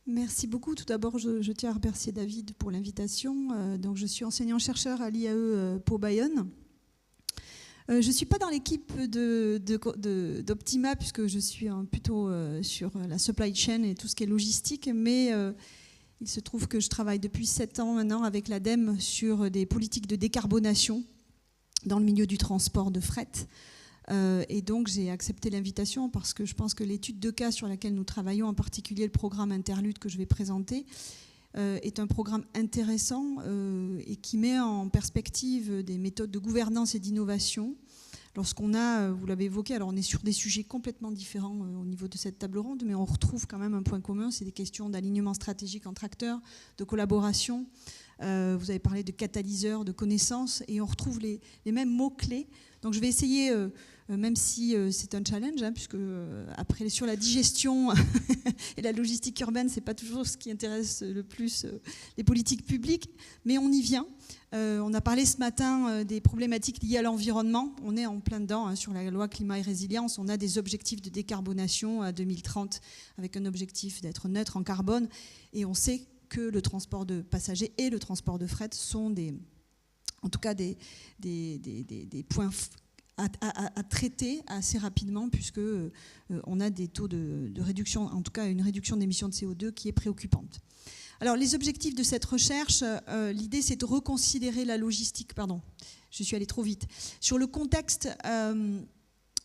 Merci beaucoup. Tout d'abord, je tiens à remercier David pour l'invitation. Donc, je suis enseignant-chercheur à l'IAE Pau Bayonne. Je ne suis pas dans l'équipe d'Optima, puisque je suis plutôt sur la supply chain et tout ce qui est logistique, mais il se trouve que je travaille depuis 7 ans maintenant avec l'ADEME sur des politiques de décarbonation dans le milieu du transport de fret. Et donc j'ai accepté l'invitation parce que je pense que l'étude de cas sur laquelle nous travaillons, en particulier le programme Interlude que je vais présenter, est un programme intéressant et qui met en perspective des méthodes de gouvernance et d'innovation. Lorsqu'on a, vous l'avez évoqué, alors on est sur des sujets complètement différents au niveau de cette table ronde, mais on retrouve quand même un point commun, c'est des questions d'alignement stratégique entre acteurs, de collaboration. Vous avez parlé de catalyseurs, de connaissances, et on retrouve les mêmes mots-clés. Donc je vais essayer, même si c'est un challenge, hein, puisque après sur la digestion et la logistique urbaine, c'est pas toujours ce qui intéresse le plus les politiques publiques, mais on y vient. On a parlé ce matin des problématiques liées à l'environnement. On est en plein dedans, hein, sur la loi climat et résilience. On a des objectifs de décarbonation à 2030 avec un objectif d'être neutre en carbone. Et on sait que le transport de passagers et le transport de fret sont en tout cas des points à traiter assez rapidement, puisque on a des taux de réduction, en tout cas une réduction d'émissions de CO2 qui est préoccupante. Alors les objectifs de cette recherche, l'idée c'est de reconsidérer la logistique, pardon, je suis allée trop vite, sur le contexte,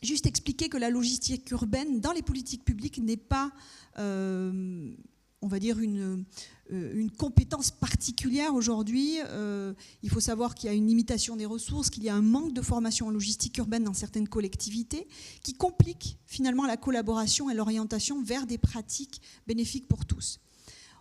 juste expliquer que la logistique urbaine dans les politiques publiques n'est pas, on va dire, une compétence particulière aujourd'hui. Il faut savoir qu'il y a une limitation des ressources, qu'il y a un manque de formation en logistique urbaine dans certaines collectivités qui complique finalement la collaboration et l'orientation vers des pratiques bénéfiques pour tous.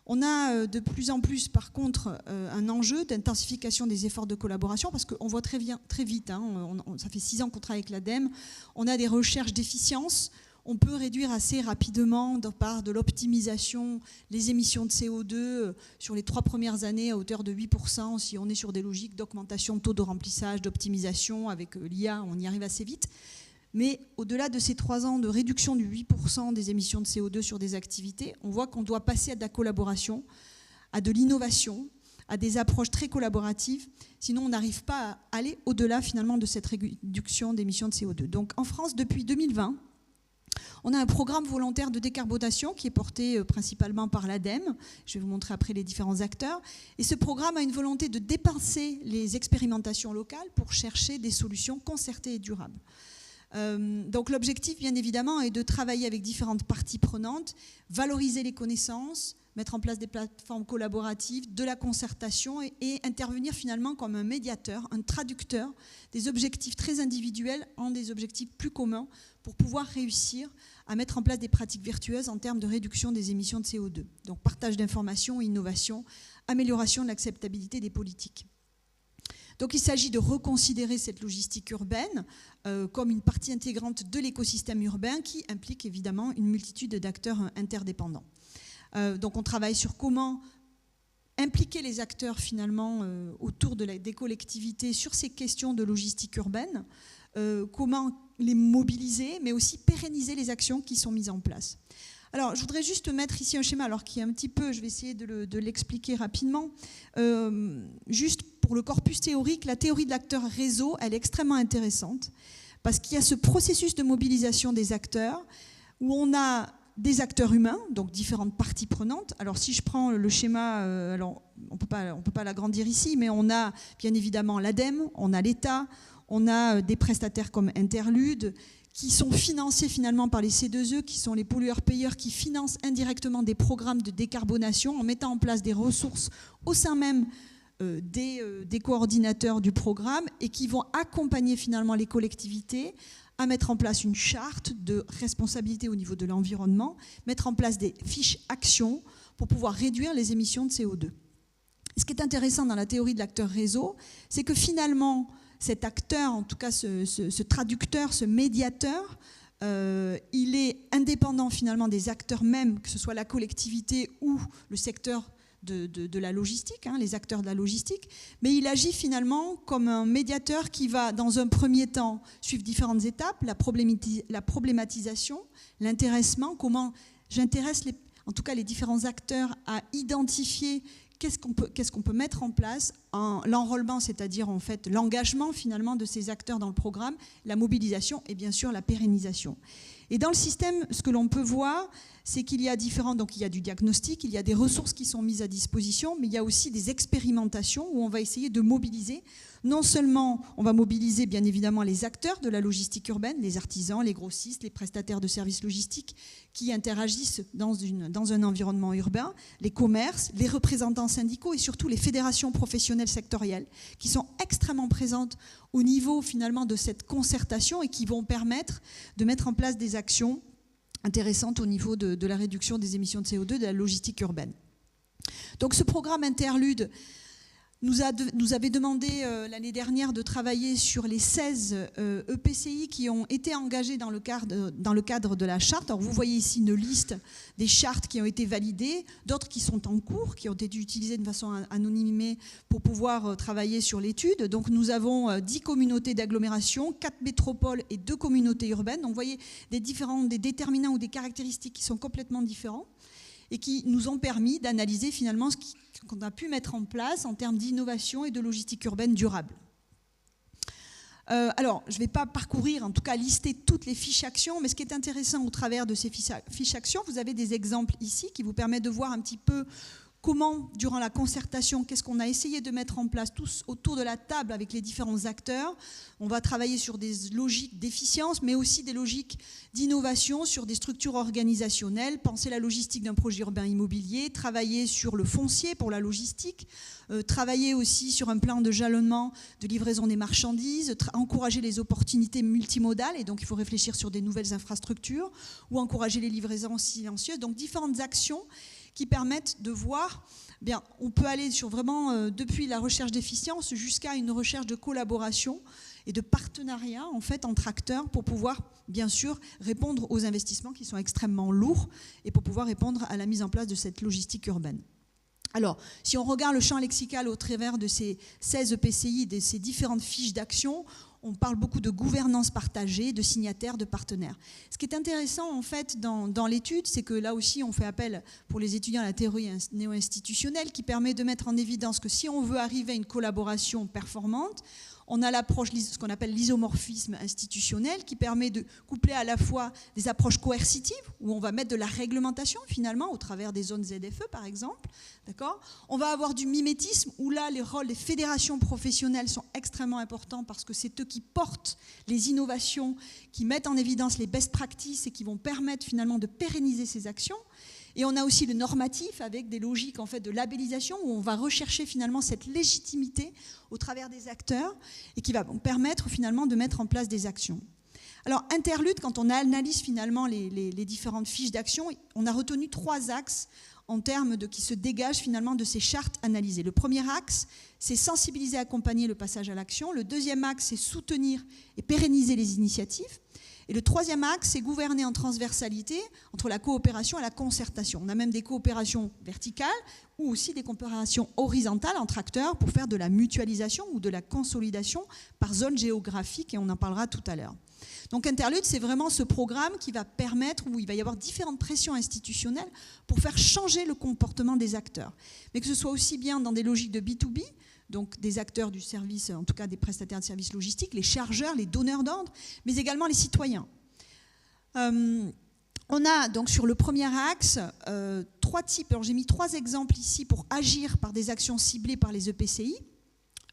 On a de plus en plus, par contre, un enjeu d'intensification des efforts de collaboration, parce qu'on voit très vite, hein, ça fait 6 ans qu'on travaille avec l'ADEME, on a des recherches d'efficience. On peut réduire assez rapidement, par de l'optimisation, les émissions de CO2 sur les 3 premières années à hauteur de 8%, si on est sur des logiques d'augmentation de taux de remplissage, d'optimisation. Avec l'IA, on y arrive assez vite. Mais au-delà de ces 3 ans de réduction du 8% des émissions de CO2 sur des activités, on voit qu'on doit passer à de la collaboration, à de l'innovation, à des approches très collaboratives. Sinon, on n'arrive pas à aller au-delà finalement de cette réduction d'émissions de CO2. Donc en France, depuis 2020, on a un programme volontaire de décarbonation qui est porté principalement par l'ADEME. Je vais vous montrer après les différents acteurs. Et ce programme a une volonté de dépasser les expérimentations locales pour chercher des solutions concertées et durables. Donc l'objectif, bien évidemment, est de travailler avec différentes parties prenantes, valoriser les connaissances, mettre en place des plateformes collaboratives, de la concertation et intervenir finalement comme un médiateur, un traducteur des objectifs très individuels en des objectifs plus communs pour pouvoir réussir à mettre en place des pratiques vertueuses en termes de réduction des émissions de CO2. Donc partage d'informations, innovation, amélioration de l'acceptabilité des politiques. Donc il s'agit de reconsidérer cette logistique urbaine comme une partie intégrante de l'écosystème urbain qui implique évidemment une multitude d'acteurs interdépendants. Donc on travaille sur comment impliquer les acteurs finalement autour des collectivités sur ces questions de logistique urbaine, comment les mobiliser, mais aussi pérenniser les actions qui sont mises en place. Alors, je voudrais juste mettre ici un schéma, alors qui est un petit peu, je vais essayer de l'expliquer rapidement. Juste pour le corpus théorique, la théorie de l'acteur réseau, elle est extrêmement intéressante, parce qu'il y a ce processus de mobilisation des acteurs, où on a des acteurs humains, donc différentes parties prenantes. Alors, si je prends le schéma, alors on peut pas l'agrandir ici, mais on a bien évidemment l'ADEME, on a l'État, on a des prestataires comme Interlude, qui sont financés finalement par les C2E, qui sont les pollueurs-payeurs, qui financent indirectement des programmes de décarbonation en mettant en place des ressources au sein même des coordinateurs du programme et qui vont accompagner finalement les collectivités à mettre en place une charte de responsabilité au niveau de l'environnement, mettre en place des fiches actions pour pouvoir réduire les émissions de CO2. Ce qui est intéressant dans la théorie de l'acteur réseau, c'est que finalement, cet acteur, en tout cas ce traducteur, ce médiateur, il est indépendant finalement des acteurs mêmes, que ce soit la collectivité ou le secteur de la logistique, les acteurs de la logistique, mais il agit finalement comme un médiateur qui va, dans un premier temps, suivre différentes étapes, la problématisation, l'intéressement, comment j'intéresse en tout cas les différents acteurs à identifier qu'est-ce qu'on peut mettre en place, l'enrôlement, c'est-à-dire en fait l'engagement finalement de ces acteurs dans le programme, la mobilisation et bien sûr la pérennisation. Et dans le système, ce que l'on peut voir, c'est qu'il y a donc il y a du diagnostic, il y a des ressources qui sont mises à disposition, mais il y a aussi des expérimentations où on va essayer de mobiliser. Non seulement on va mobiliser bien évidemment les acteurs de la logistique urbaine, les artisans, les grossistes, les prestataires de services logistiques qui interagissent dans un environnement urbain, les commerces, les représentants syndicaux et surtout les fédérations professionnelles sectorielles qui sont extrêmement présentes au niveau finalement de cette concertation et qui vont permettre de mettre en place des actions intéressantes au niveau de la réduction des émissions de CO2 de la logistique urbaine. Donc ce programme Interlude nous avait demandé l'année dernière de travailler sur les 16 EPCI qui ont été engagés dans le cadre de la charte. Alors vous voyez ici une liste des chartes qui ont été validées, d'autres qui sont en cours, qui ont été utilisées de façon anonymée pour pouvoir travailler sur l'étude. Donc nous avons 10 communautés d'agglomération, 4 métropoles et 2 communautés urbaines. Donc vous voyez des déterminants ou des caractéristiques qui sont complètement différents et qui nous ont permis d'analyser finalement ce qu'on a pu mettre en place en termes d'innovation et de logistique urbaine durable. Alors, je ne vais pas parcourir, en tout cas lister toutes les fiches actions, mais ce qui est intéressant au travers de ces fiches actions, vous avez des exemples ici qui vous permettent de voir un petit peu comment, durant la concertation, qu'est-ce qu'on a essayé de mettre en place tous autour de la table avec les différents acteurs. On va travailler sur des logiques d'efficience, mais aussi des logiques d'innovation sur des structures organisationnelles, penser la logistique d'un projet urbain immobilier, travailler sur le foncier pour la logistique, travailler aussi sur un plan de jalonnement de livraison des marchandises, encourager les opportunités multimodales, et donc il faut réfléchir sur des nouvelles infrastructures, ou encourager les livraisons silencieuses, donc différentes actions qui permettent de voir, bien, on peut aller sur vraiment depuis la recherche d'efficience jusqu'à une recherche de collaboration et de partenariat en fait entre acteurs pour pouvoir bien sûr répondre aux investissements qui sont extrêmement lourds et pour pouvoir répondre à la mise en place de cette logistique urbaine. Alors, si on regarde le champ lexical au travers de ces 16 EPCI, de ces différentes fiches d'action, on parle beaucoup de gouvernance partagée, de signataires, de partenaires. Ce qui est intéressant en fait dans l'étude, c'est que là aussi on fait appel pour les étudiants à la théorie néo-institutionnelle qui permet de mettre en évidence que si on veut arriver à une collaboration performante, on a l'approche, ce qu'on appelle l'isomorphisme institutionnel, qui permet de coupler à la fois des approches coercitives, où on va mettre de la réglementation finalement, au travers des zones ZFE par exemple. D'accord ? On va avoir du mimétisme, où là les rôles des fédérations professionnelles sont extrêmement importants parce que c'est eux qui portent les innovations, qui mettent en évidence les best practices et qui vont permettre finalement de pérenniser ces actions. Et on a aussi le normatif avec des logiques en fait, de labellisation où on va rechercher finalement cette légitimité au travers des acteurs et qui va permettre finalement de mettre en place des actions. Alors, Interlude, quand on analyse finalement les différentes fiches d'action, on a retenu 3 axes en termes de qui se dégagent finalement de ces chartes analysées. Le premier axe, c'est sensibiliser et accompagner le passage à l'action. Le deuxième axe, c'est soutenir et pérenniser les initiatives. Et le troisième axe, c'est gouverner en transversalité entre la coopération et la concertation. On a même des coopérations verticales ou aussi des coopérations horizontales entre acteurs pour faire de la mutualisation ou de la consolidation par zone géographique, et on en parlera tout à l'heure. Donc Interlude, c'est vraiment ce programme qui va permettre, où il va y avoir différentes pressions institutionnelles pour faire changer le comportement des acteurs. Mais que ce soit aussi bien dans des logiques de B2B, donc des acteurs du service, en tout cas des prestataires de services logistiques, les chargeurs, les donneurs d'ordre, mais également les citoyens. On a donc sur le premier axe 3 types. Alors j'ai mis 3 exemples ici pour agir par des actions ciblées par les EPCI.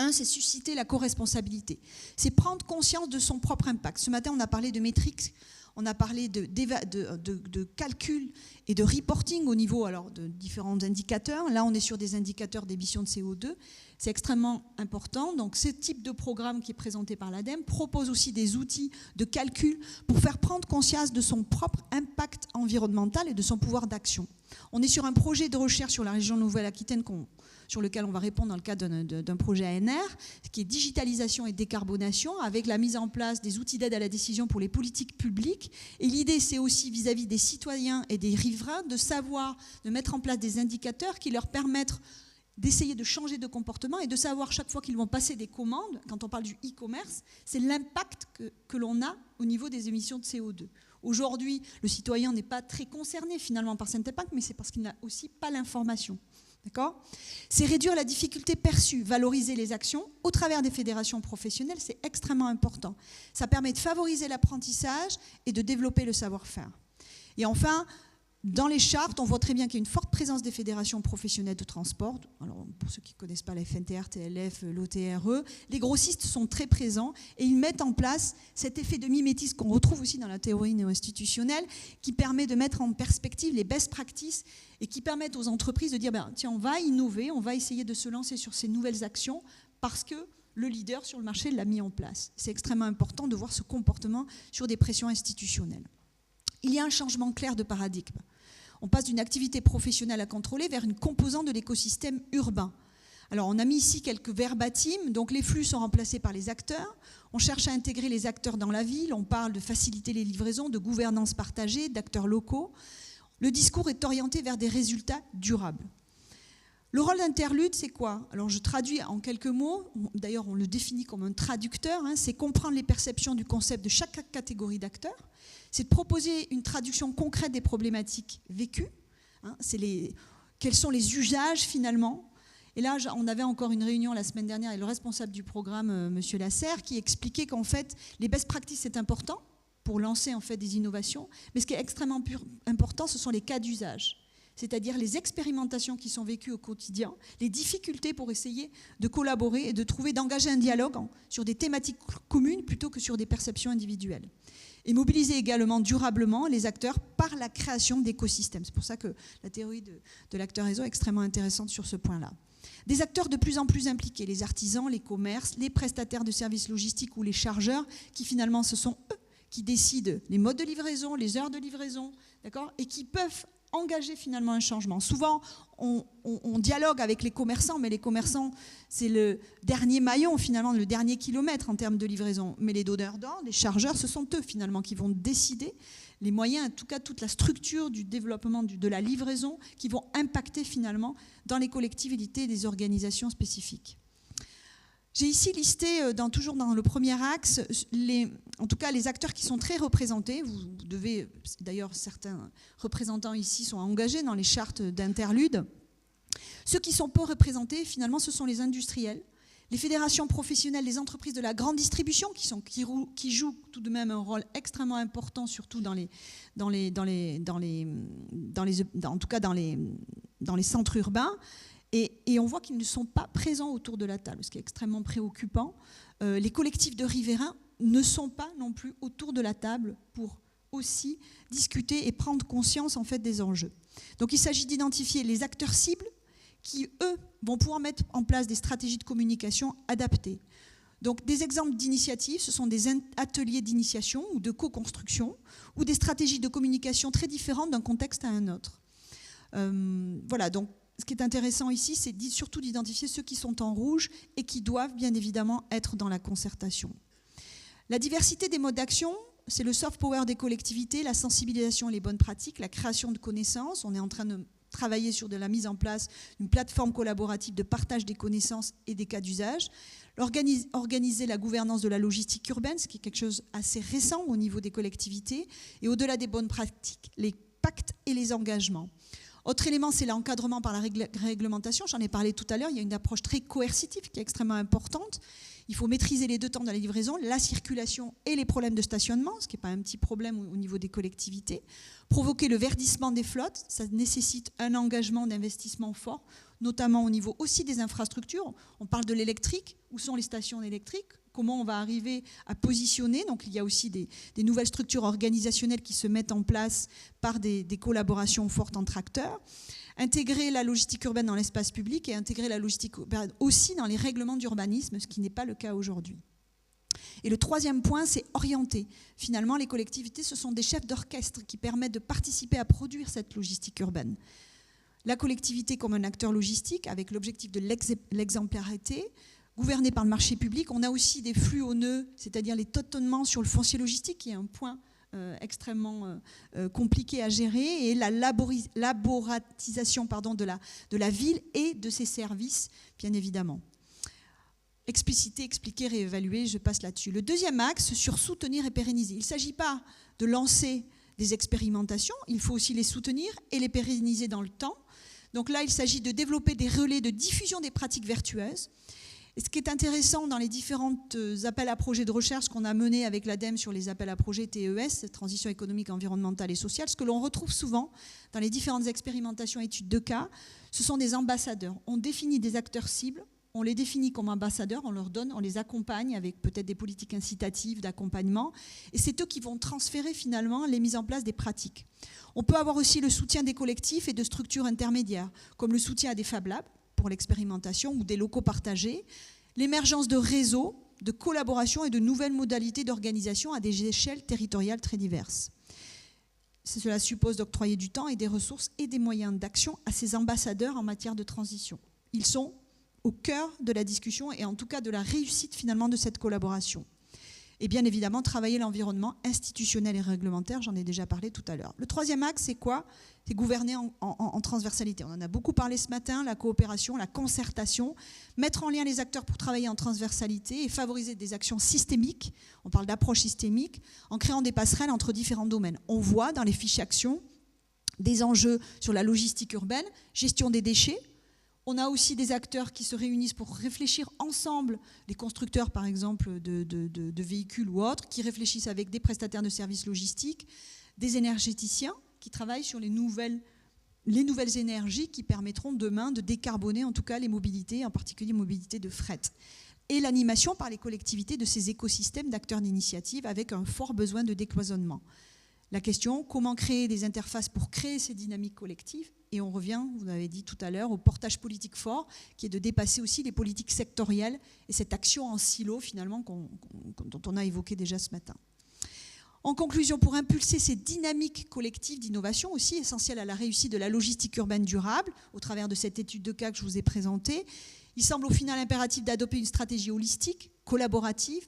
Un, c'est susciter la co-responsabilité. C'est prendre conscience de son propre impact. Ce matin, on a parlé de métriques, on a parlé de calcul et de reporting au niveau alors, de différents indicateurs. Là, on est sur des indicateurs d'émissions de CO2. C'est extrêmement important. Donc, ce type de programme qui est présenté par l'ADEME propose aussi des outils de calcul pour faire prendre conscience de son propre impact environnemental et de son pouvoir d'action. On est sur un projet de recherche sur la région Nouvelle-Aquitaine sur lequel on va répondre dans le cadre d'un projet ANR, qui est digitalisation et décarbonation, avec la mise en place des outils d'aide à la décision pour les politiques publiques. Et l'idée, c'est aussi vis-à-vis des citoyens et des riverains de mettre en place des indicateurs qui leur permettent d'essayer de changer de comportement et de savoir chaque fois qu'ils vont passer des commandes, quand on parle du e-commerce, c'est l'impact que l'on a au niveau des émissions de CO2. Aujourd'hui, le citoyen n'est pas très concerné finalement par cet impact, mais c'est parce qu'il n'a aussi pas l'information. D'accord ? C'est réduire la difficulté perçue, valoriser les actions au travers des fédérations professionnelles, c'est extrêmement important. Ça permet de favoriser l'apprentissage et de développer le savoir-faire. Et enfin, dans les chartes, on voit très bien qu'il y a une forte présence des fédérations professionnelles de transport. Alors, pour ceux qui ne connaissent pas la FNTR, TLF, l'OTRE, les grossistes sont très présents et ils mettent en place cet effet de mimétisme qu'on retrouve aussi dans la théorie néo-institutionnelle qui permet de mettre en perspective les best practices et qui permettent aux entreprises de dire tiens, on va innover, on va essayer de se lancer sur ces nouvelles actions parce que le leader sur le marché l'a mis en place. C'est extrêmement important de voir ce comportement sur des pressions institutionnelles. Il y a un changement clair de paradigme. On passe d'une activité professionnelle à contrôler vers une composante de l'écosystème urbain. Alors, on a mis ici quelques verbatims. Donc, les flux sont remplacés par les acteurs. On cherche à intégrer les acteurs dans la ville. On parle de faciliter les livraisons, de gouvernance partagée, d'acteurs locaux. Le discours est orienté vers des résultats durables. Le rôle d'interlude, c'est quoi? Alors, je traduis en quelques mots. D'ailleurs, on le définit comme un traducteur. C'est comprendre les perceptions du concept de chaque catégorie d'acteurs. C'est de proposer une traduction concrète des problématiques vécues. Quels sont les usages finalement? Et là, on avait encore une réunion la semaine dernière avec le responsable du programme, M. Lasserre, qui expliquait qu'en fait, les best practices, c'est important pour lancer en fait des innovations. Mais ce qui est extrêmement important, ce sont les cas d'usage. C'est-à-dire les expérimentations qui sont vécues au quotidien, les difficultés pour essayer de collaborer et de trouver, d'engager un dialogue sur des thématiques communes plutôt que sur des perceptions individuelles. Et mobiliser également durablement les acteurs par la création d'écosystèmes. C'est pour ça que la théorie de l'acteur réseau est extrêmement intéressante sur ce point-là. Des acteurs de plus en plus impliqués, les artisans, les commerces, les prestataires de services logistiques ou les chargeurs, qui finalement ce sont eux qui décident les modes de livraison, les heures de livraison, d'accord, et qui peuvent engager finalement un changement. Souvent, on dialogue avec les commerçants, mais les commerçants, c'est le dernier maillon, finalement, le dernier kilomètre en termes de livraison. Mais les donneurs d'ordre, les chargeurs, ce sont eux, finalement, qui vont décider les moyens, en tout cas toute la structure du développement de la livraison, qui vont impacter, finalement, dans les collectivités et les organisations spécifiques. J'ai ici listé, toujours dans le premier axe, en tout cas les acteurs qui sont très représentés. Vous devez, d'ailleurs certains représentants ici sont engagés dans les chartes d'interlude. Ceux qui sont peu représentés, finalement, ce sont les industriels, les fédérations professionnelles, les entreprises de la grande distribution qui jouent tout de même un rôle extrêmement important, surtout dans les centres urbains. Et on voit qu'ils ne sont pas présents autour de la table, ce qui est extrêmement préoccupant. Les collectifs de riverains ne sont pas non plus autour de la table pour aussi discuter et prendre conscience en fait des enjeux. Donc il s'agit d'identifier les acteurs cibles qui, eux, vont pouvoir mettre en place des stratégies de communication adaptées. Donc des exemples d'initiatives, ce sont des ateliers d'initiation ou de co-construction ou des stratégies de communication très différentes d'un contexte à un autre. Voilà, donc ce qui est intéressant ici, c'est surtout d'identifier ceux qui sont en rouge et qui doivent bien évidemment être dans la concertation. La diversité des modes d'action, c'est le soft power des collectivités, la sensibilisation et les bonnes pratiques, la création de connaissances. On est en train de travailler sur de la mise en place d'une plateforme collaborative de partage des connaissances et des cas d'usage. Organiser la gouvernance de la logistique urbaine, ce qui est quelque chose assez récent au niveau des collectivités. Et au-delà des bonnes pratiques, les pactes et les engagements. Autre élément, c'est l'encadrement par la réglementation. J'en ai parlé tout à l'heure, il y a une approche très coercitive qui est extrêmement importante. Il faut maîtriser les deux temps de la livraison, la circulation et les problèmes de stationnement, ce qui n'est pas un petit problème au niveau des collectivités. Provoquer le verdissement des flottes, ça nécessite un engagement d'investissement fort, notamment au niveau aussi des infrastructures. On parle de l'électrique, où sont les stations électriques ? Comment on va arriver à positionner. Donc il y a aussi des nouvelles structures organisationnelles qui se mettent en place par des collaborations fortes entre acteurs. Intégrer la logistique urbaine dans l'espace public et intégrer la logistique urbaine aussi dans les règlements d'urbanisme, ce qui n'est pas le cas aujourd'hui. Et le troisième point, c'est orienter. Finalement, les collectivités, ce sont des chefs d'orchestre qui permettent de participer à produire cette logistique urbaine. la collectivité comme un acteur logistique avec l'objectif de l'exemplarité, gouverné par le marché public. On a aussi des flux au nœud, c'est-à-dire les tâtonnements sur le foncier logistique, qui est un point extrêmement compliqué à gérer, et la laboratisation de la ville et de ses services, bien évidemment. Expliciter, expliquer, réévaluer, je passe là-dessus. Le deuxième axe, sur soutenir et pérenniser. Il ne s'agit pas de lancer des expérimentations, il faut aussi les soutenir et les pérenniser dans le temps. Donc là, il s'agit de développer des relais de diffusion des pratiques vertueuses. Et ce qui est intéressant dans les différents appels à projets de recherche qu'on a menés avec l'ADEME sur les appels à projets TES, Transition économique, environnementale et sociale, ce que l'on retrouve souvent dans les différentes expérimentations et études de cas, ce sont des ambassadeurs. On définit des acteurs cibles, on les définit comme ambassadeurs, on leur donne, on les accompagne avec peut-être des politiques incitatives d'accompagnement, et c'est eux qui vont transférer finalement les mises en place des pratiques. On peut avoir aussi le soutien des collectifs et de structures intermédiaires, comme le soutien à des Fab Labs pour l'expérimentation ou des locaux partagés, l'émergence de réseaux, de collaboration et de nouvelles modalités d'organisation à des échelles territoriales très diverses. Cela suppose d'octroyer du temps et des ressources et des moyens d'action à ces ambassadeurs en matière de transition. Ils sont au cœur de la discussion et en tout cas de la réussite finalement de cette collaboration. Et bien évidemment, travailler l'environnement institutionnel et réglementaire, j'en ai déjà parlé tout à l'heure. Le troisième axe, c'est quoi? C'est gouverner en transversalité. On en a beaucoup parlé ce matin, la coopération, la concertation, mettre en lien les acteurs pour travailler en transversalité et favoriser des actions systémiques, on parle d'approche systémique, en créant des passerelles entre différents domaines. On voit dans les fiches actions des enjeux sur la logistique urbaine, gestion des déchets. On a aussi des acteurs qui se réunissent pour réfléchir ensemble, les constructeurs par exemple de véhicules ou autres, qui réfléchissent avec des prestataires de services logistiques, des énergéticiens qui travaillent sur les nouvelles énergies qui permettront demain de décarboner en tout cas les mobilités, en particulier les mobilités de fret. Et l'animation par les collectivités de ces écosystèmes d'acteurs d'initiative avec un fort besoin de décloisonnement. La question, comment créer des interfaces pour créer ces dynamiques collectives? Et on revient, vous l'avez dit tout à l'heure, au portage politique fort, qui est de dépasser aussi les politiques sectorielles et cette action en silo, finalement, dont on a évoqué déjà ce matin. En conclusion, pour impulser ces dynamiques collectives d'innovation, aussi essentielles à la réussite de la logistique urbaine durable, au travers de cette étude de cas que je vous ai présentée, il semble au final impératif d'adopter une stratégie holistique, collaborative,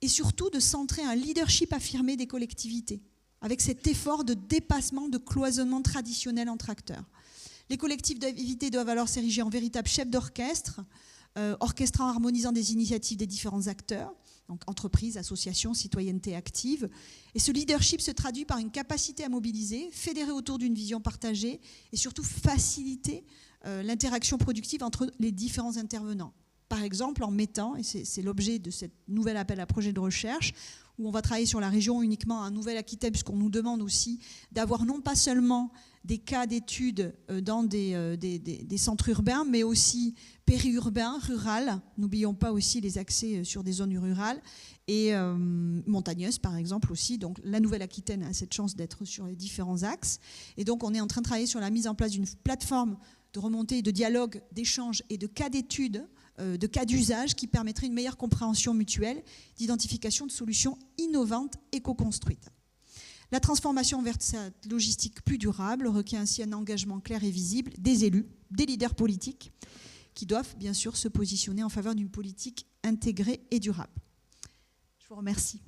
et surtout de centrer un leadership affirmé des collectivités, avec cet effort de dépassement, de cloisonnement traditionnel entre acteurs. Les collectivités doivent alors s'ériger en véritables chefs d'orchestre, orchestrant, harmonisant des initiatives des différents acteurs, donc entreprises, associations, citoyenneté active. Et ce leadership se traduit par une capacité à mobiliser, fédérer autour d'une vision partagée et surtout faciliter l'interaction productive entre les différents intervenants. Par exemple, en mettant, et c'est l'objet de ce nouvel appel à projet de recherche, où on va travailler sur la région uniquement en Nouvelle-Aquitaine, puisqu'on nous demande aussi d'avoir non pas seulement des cas d'études dans des centres urbains, mais aussi périurbains, rural. N'oublions pas aussi les accès sur des zones rurales et montagneuses, par exemple aussi. Donc la Nouvelle-Aquitaine a cette chance d'être sur les différents axes. Et donc on est en train de travailler sur la mise en place d'une plateforme de remontée, de dialogue, d'échange et de cas d'études, de cas d'usage qui permettrait une meilleure compréhension mutuelle, d'identification de solutions innovantes et co-construites. La transformation vers cette logistique plus durable requiert ainsi un engagement clair et visible des élus, des leaders politiques, qui doivent bien sûr se positionner en faveur d'une politique intégrée et durable. Je vous remercie.